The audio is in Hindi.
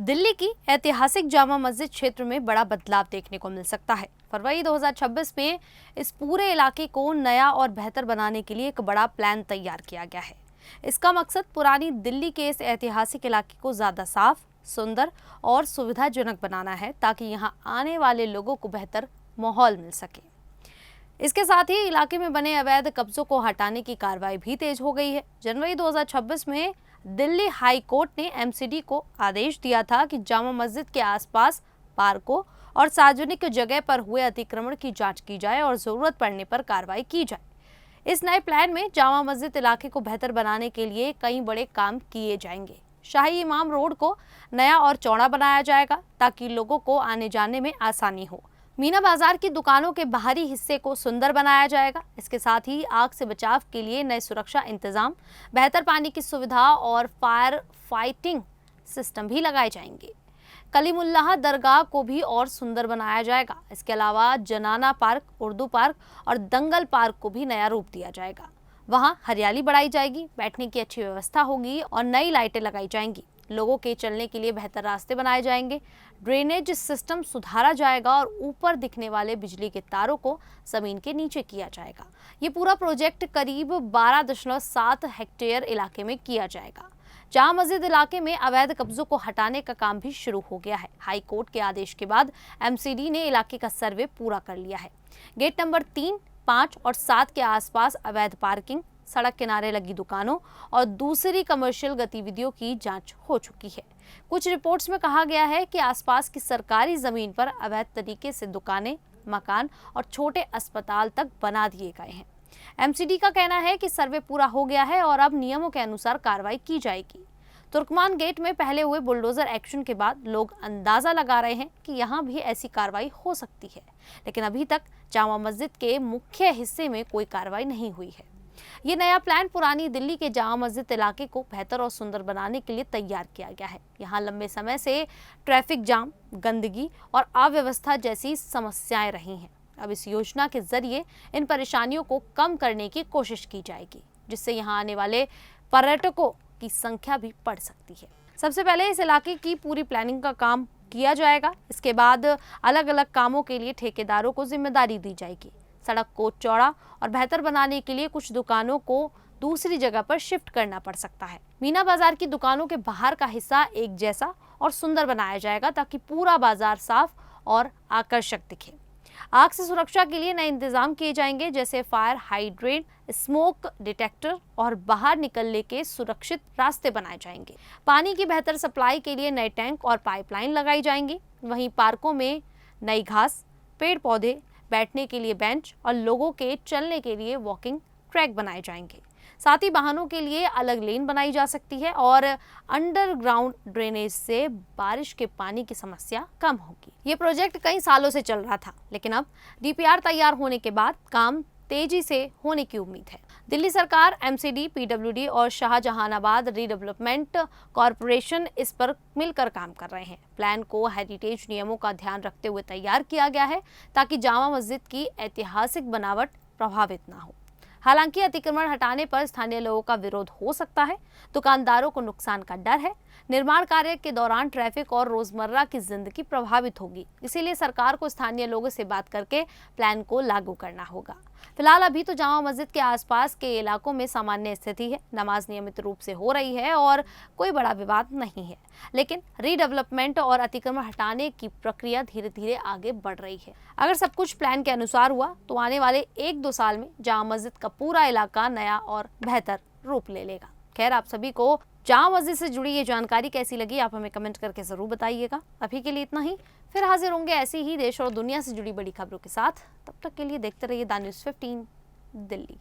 दिल्ली की ऐतिहासिक जामा मस्जिद क्षेत्र में बड़ा बदलाव देखने को मिल सकता है। फरवरी 2026 में इस पूरे इलाके को नया और बेहतर बनाने के लिए एक बड़ा प्लान तैयार किया गया है। इसका मकसद पुरानी दिल्ली के इस ऐतिहासिक इलाके को ज्यादा साफ, सुंदर और सुविधाजनक बनाना है, ताकि यहाँ आने वाले लोगों को बेहतर माहौल मिल सके। इसके साथ ही इलाके में बने अवैध कब्जों को हटाने की कार्रवाई भी तेज हो गई है। जनवरी 2026 में दिल्ली हाई कोर्ट ने एमसीडी को आदेश दिया था कि जामा मस्जिद के आसपास पार्कों और सार्वजनिक जगह पर हुए अतिक्रमण की जांच की जाए और जरूरत पड़ने पर कार्रवाई की जाए। इस नए प्लान में जामा मस्जिद इलाके को बेहतर बनाने के लिए कई बड़े काम किए जाएंगे। शाही इमाम रोड को नया और चौड़ा बनाया जाएगा, ताकि लोगों को आने जाने में आसानी हो। मीना बाजार की दुकानों के बाहरी हिस्से को सुंदर बनाया जाएगा। इसके साथ ही आग से बचाव के लिए नए सुरक्षा इंतजाम, बेहतर पानी की सुविधा और फायर फाइटिंग सिस्टम भी लगाए जाएंगे। कलीमुल्लाह दरगाह को भी और सुंदर बनाया जाएगा। इसके अलावा जनाना पार्क, उर्दू पार्क और दंगल पार्क को भी नया रूप दिया जाएगा। वहां हरियाली बढ़ाई जाएगी, बैठने की अच्छी व्यवस्था होगी और नई लाइटें लगाई जाएंगी। लोगों के चलने के लिए बेहतर रास्ते बनाए जाएंगे, ड्रेनेज सिस्टम सुधारा जाएगा और ऊपर दिखने वाले बिजली के तारों को जमीन के नीचे किया जाएगा। ये पूरा प्रोजेक्ट करीब 12.7 हेक्टेयर इलाके में किया जाएगा। जामा मस्जिद इलाके में अवैध कब्जों को हटाने का काम भी शुरू हो गया है। हाई कोर्ट के आदेश के बाद एमसीडी ने इलाके का सर्वे पूरा कर लिया है। गेट नंबर 3, 5 और 7 के आसपास अवैध पार्किंग, सड़क किनारे लगी दुकानों और दूसरी कमर्शियल गतिविधियों की जांच हो चुकी है। कुछ रिपोर्ट्स में कहा गया है कि आसपास की सरकारी जमीन पर अवैध तरीके से दुकानें, मकान और छोटे अस्पताल तक बना दिए गए हैं। एमसीडी का कहना है कि सर्वे पूरा हो गया है और अब नियमों के अनुसार कार्रवाई की जाएगी। तुर्कमान गेट में पहले हुए बुलडोजर एक्शन के बाद लोग अंदाजा लगा रहे हैं कि यहाँ भी ऐसी कार्रवाई हो सकती है, लेकिन अभी तक जामा मस्जिद के मुख्य हिस्से में कोई कार्रवाई नहीं हुई है। ये नया प्लान पुरानी दिल्ली के जामा मस्जिद इलाके को बेहतर और सुंदर बनाने के लिए तैयार किया गया है। यहाँ लंबे समय से ट्रैफिक जाम, गंदगी और अव्यवस्था जैसी समस्याएं रही हैं। अब इस योजना के जरिए इन परेशानियों को कम करने की कोशिश की जाएगी, जिससे यहाँ आने वाले पर्यटकों की संख्या भी बढ़ सकती है। सबसे पहले इस इलाके की पूरी प्लानिंग का काम किया जाएगा। इसके बाद अलग अलग कामों के लिए ठेकेदारों को जिम्मेदारी दी जाएगी। सड़क को चौड़ा और बेहतर बनाने के लिए कुछ दुकानों को दूसरी जगह पर शिफ्ट करना पड़ सकता है। मीना बाजार की दुकानों के बाहर का हिस्सा एक जैसा और सुंदर बनाया जाएगा, ताकि पूरा बाजार साफ और आकर्षक दिखे। आग से सुरक्षा के लिए नए इंतजाम किए जाएंगे, जैसे फायर हाइड्रेंट, स्मोक डिटेक्टर और बाहर निकलने के सुरक्षित रास्ते बनाए जाएंगे। पानी की बेहतर सप्लाई के लिए नए टैंक और पाइपलाइन लगाई जाएंगी। वहीं पार्कों में नई घास, पेड़ पौधे, बैठने के लिए बेंच और लोगों के चलने के लिए वॉकिंग ट्रैक बनाए जाएंगे। साथ ही वाहनों के लिए अलग लेन बनाई जा सकती है और अंडरग्राउंड ड्रेनेज से बारिश के पानी की समस्या कम होगी। ये प्रोजेक्ट कई सालों से चल रहा था, लेकिन अब डीपीआर तैयार होने के बाद काम तेजी से होने की उम्मीद है। दिल्ली सरकार, एमसीडी, पीडब्ल्यूडी और शाहजहानाबाद रीडेवलपमेंट कॉरपोरेशन इस पर मिलकर काम कर रहे हैं। प्लान को हेरिटेज नियमों का ध्यान रखते हुए तैयार किया गया है, ताकि जामा मस्जिद की ऐतिहासिक बनावट प्रभावित ना हो। हालांकि अतिक्रमण हटाने पर स्थानीय लोगों का विरोध हो सकता है, दुकानदारों को नुकसान का डर है। निर्माण कार्य के दौरान ट्रैफिक और रोजमर्रा की जिंदगी प्रभावित होगी, इसीलिए सरकार को स्थानीय लोगों से बात करके प्लान को लागू करना होगा। फिलहाल अभी तो जामा मस्जिद के आसपास के इलाकों में सामान्य स्थिति है, नमाज नियमित रूप से हो रही है और कोई बड़ा विवाद नहीं है। लेकिन रीडेवलपमेंट और अतिक्रमण हटाने की प्रक्रिया धीरे धीरे आगे बढ़ रही है। अगर सब कुछ प्लान के अनुसार हुआ तो आने वाले 1-2 साल में जामा मस्जिद का पूरा इलाका नया और बेहतर रूप ले लेगा। खैर, आप सभी को जामा मस्जिद से जुड़ी ये जानकारी कैसी लगी, आप हमें कमेंट करके जरूर बताइएगा। अभी के लिए इतना ही, फिर हाजिर होंगे ऐसी ही देश और दुनिया से जुड़ी बड़ी खबरों के साथ। तब तक के लिए देखते रहिए द न्यूज़ 15 दिल्ली।